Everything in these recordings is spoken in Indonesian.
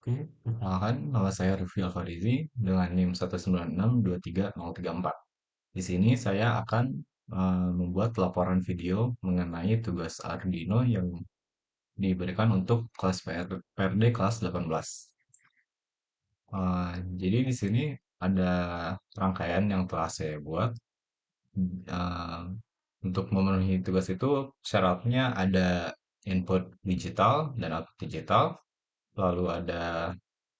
Oke, perkenalkan nama saya Rifki Alfarizi dengan NIM 1962334. Di sini saya akan membuat laporan video mengenai tugas Arduino yang diberikan untuk kelas PRD kelas 18. Jadi di sini ada rangkaian yang telah saya buat. Eh, untuk memenuhi tugas itu syaratnya ada input digital dan output digital, lalu ada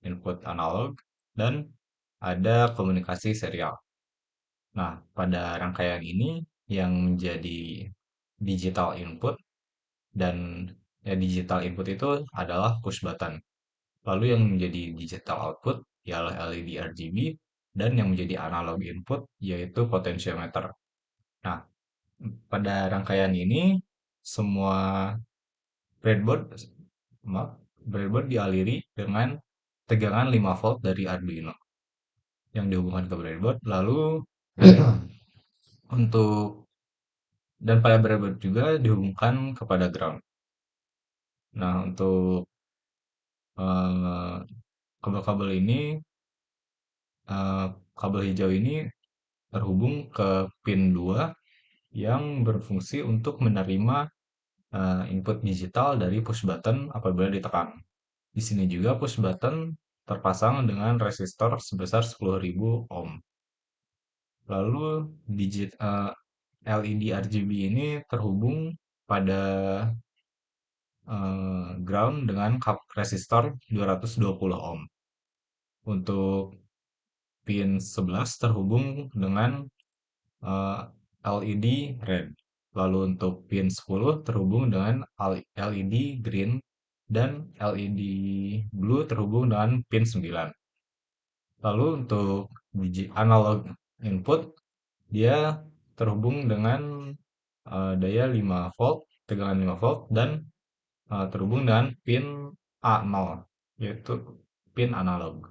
input analog, dan ada komunikasi serial. Nah, pada rangkaian ini yang menjadi digital input dan digital input itu adalah push button. Lalu yang menjadi digital output ialah LED RGB dan yang menjadi analog input yaitu potentiometer. Nah, pada rangkaian ini semua breadboard maaf, breadboard dialiri dengan tegangan 5 volt dari Arduino yang dihubungkan ke breadboard. Lalu untuk dan pada breadboard juga dihubungkan kepada ground. Nah, untuk eh, kabel-kabel ini, eh, kabel hijau ini terhubung ke pin 2 yang berfungsi untuk menerima input digital dari push button apabila ditekan. Di sini juga push button terpasang dengan resistor sebesar 10.000 ohm. Lalu LED RGB ini terhubung pada ground dengan resistor 220 ohm. Untuk pin 11 terhubung dengan eh, LED red. Lalu untuk pin 10 terhubung dengan LED green dan LED blue terhubung dengan pin 9. Lalu untuk analog input dia terhubung dengan daya 5 volt, tegangan 5 volt dan terhubung dengan pin A0 yaitu pin analog.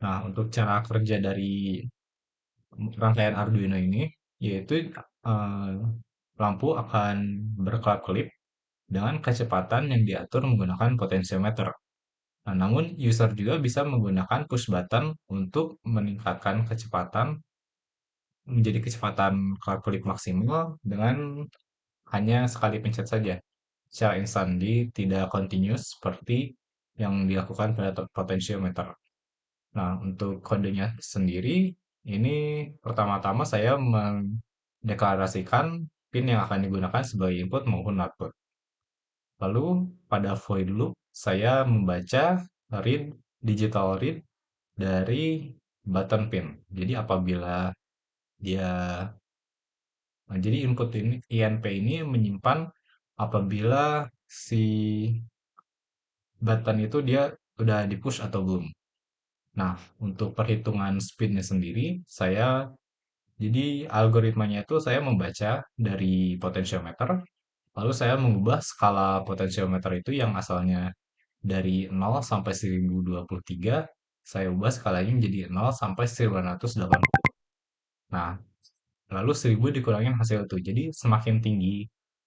Nah, untuk cara kerja dari rangkaian Arduino ini yaitu eh, lampu akan berkelap-kelip dengan kecepatan yang diatur menggunakan potentiometer. Nah, namun user juga bisa menggunakan push button untuk meningkatkan kecepatan menjadi kecepatan kelap-kelip maksimal dengan hanya sekali pencet saja secara instan, jadi tidak continuous seperti yang dilakukan pada potentiometer. Nah, untuk kodenya sendiri, ini pertama-tama saya mendeklarasikan pin yang akan digunakan sebagai input maupun output. Lalu pada void loop, saya membaca read digital read dari button pin. Jadi apabila dia, jadi input ini INP ini menyimpan apabila si button itu dia udah di push atau belum. Nah, untuk perhitungan speednya sendiri, jadi algoritmanya itu saya membaca dari potentiometer, lalu saya mengubah skala potentiometer itu yang asalnya dari 0 sampai 1023, saya ubah skalanya menjadi 0 sampai 1980. Nah, lalu 1000 dikurangin hasil itu. Jadi semakin tinggi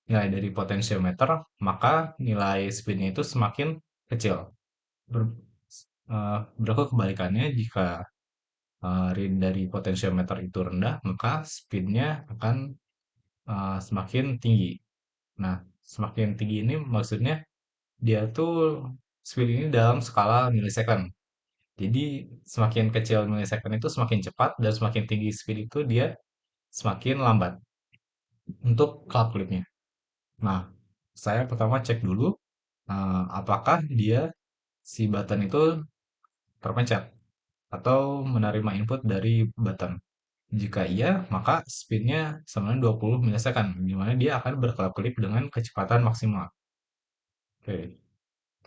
nilai dari potentiometer, maka nilai speednya itu semakin kecil. Ber- Berlaku kebalikannya jika read dari potentiometer itu rendah, maka speednya akan semakin tinggi. Nah, semakin tinggi ini maksudnya dia tuh speed ini dalam skala milisecond. Jadi semakin kecil milisecond itu semakin cepat dan semakin tinggi speed itu dia semakin lambat untuk clock clip-nya. Nah, saya pertama cek dulu apakah dia si button itu terpencet atau menerima input dari button. Jika iya, maka speednya sama dengan 20 milisecond, di mana dia akan berkelap-kelip dengan kecepatan maksimal. Oke.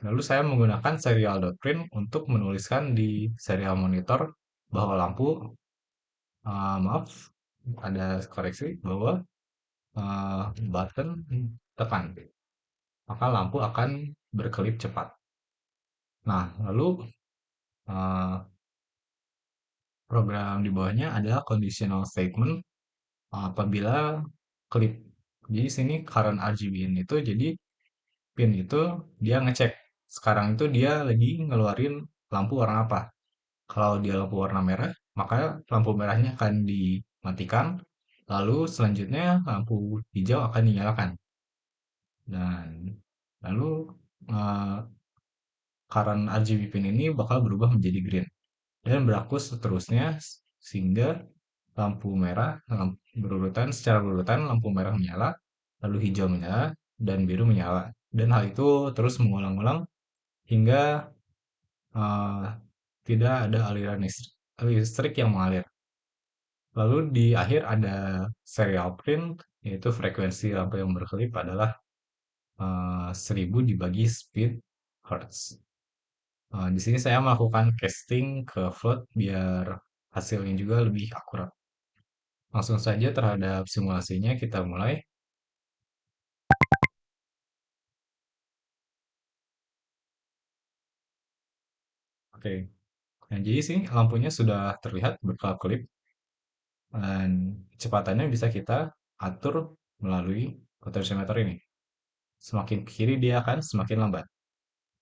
Lalu saya menggunakan serial.print untuk menuliskan di serial monitor bahwa lampu, maaf, ada koreksi bahwa button tekan, maka lampu akan berkelip cepat. Nah, lalu eh, program di bawahnya adalah conditional statement apabila klip. Jadi sini current RGB in itu jadi pin itu dia ngecek sekarang itu dia lagi ngeluarin lampu warna apa. Kalau dia lampu warna merah, maka lampu merahnya akan dimatikan, lalu selanjutnya lampu hijau akan dinyalakan. Dan lalu eh, current RGB pin ini bakal berubah menjadi green dan berlaku seterusnya sehingga lampu merah berurutan secara berurutan lampu merah menyala, lalu hijau menyala dan biru menyala. Dan hal itu terus mengulang-ulang hingga eh, tidak ada aliran listrik yang mengalir. Lalu di akhir ada serial print, yaitu frekuensi lampu yang berkelip adalah 1000 dibagi speed hertz. Di sini saya melakukan casting ke float biar hasilnya juga lebih akurat. Langsung saja terhadap simulasinya kita mulai. Oke, nah jadi sih lampunya sudah terlihat berkelap-kelip dan kecepatannya bisa kita atur melalui potentiometer ini. Semakin ke kiri dia akan semakin lambat.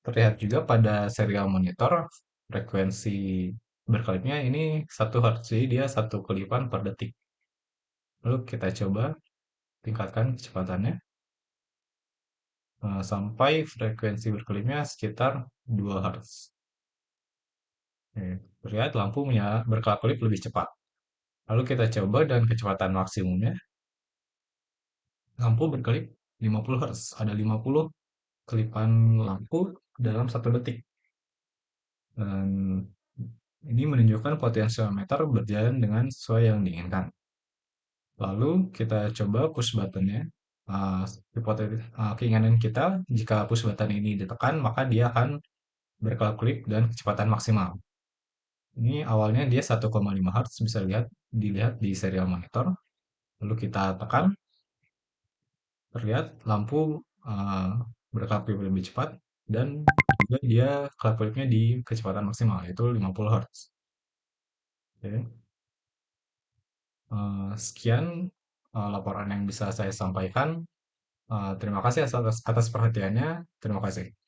Terlihat juga pada serial monitor frekuensi berkelipnya ini 1 Hz, jadi dia 1 kelipan per detik. Lalu kita coba tingkatkan kecepatannya sampai frekuensi berkelipnya sekitar 2 Hz. Oke, terlihat lampu berkelap-kelip lebih cepat. Lalu kita coba dengan kecepatan maksimumnya, lampu berkelip 50 Hz. Ada 50 kelipan lampu dalam 1 detik. Dan ini menunjukkan potensiometer berjalan dengan sesuai yang diinginkan. Lalu kita coba push buttonnya. Keinginan kita, jika push button ini ditekan, maka dia akan berkelap-kelip dan kecepatan maksimal. Ini awalnya dia 1,5 Hz, bisa dilihat di serial monitor. Lalu kita tekan, terlihat lampu uh, berkelap-kelip lebih cepat dan juga dia kelap-kelipnya di kecepatan maksimal, yaitu 50 Hz. Oke. Sekian laporan yang bisa saya sampaikan. Terima kasih atas perhatiannya. Terima kasih.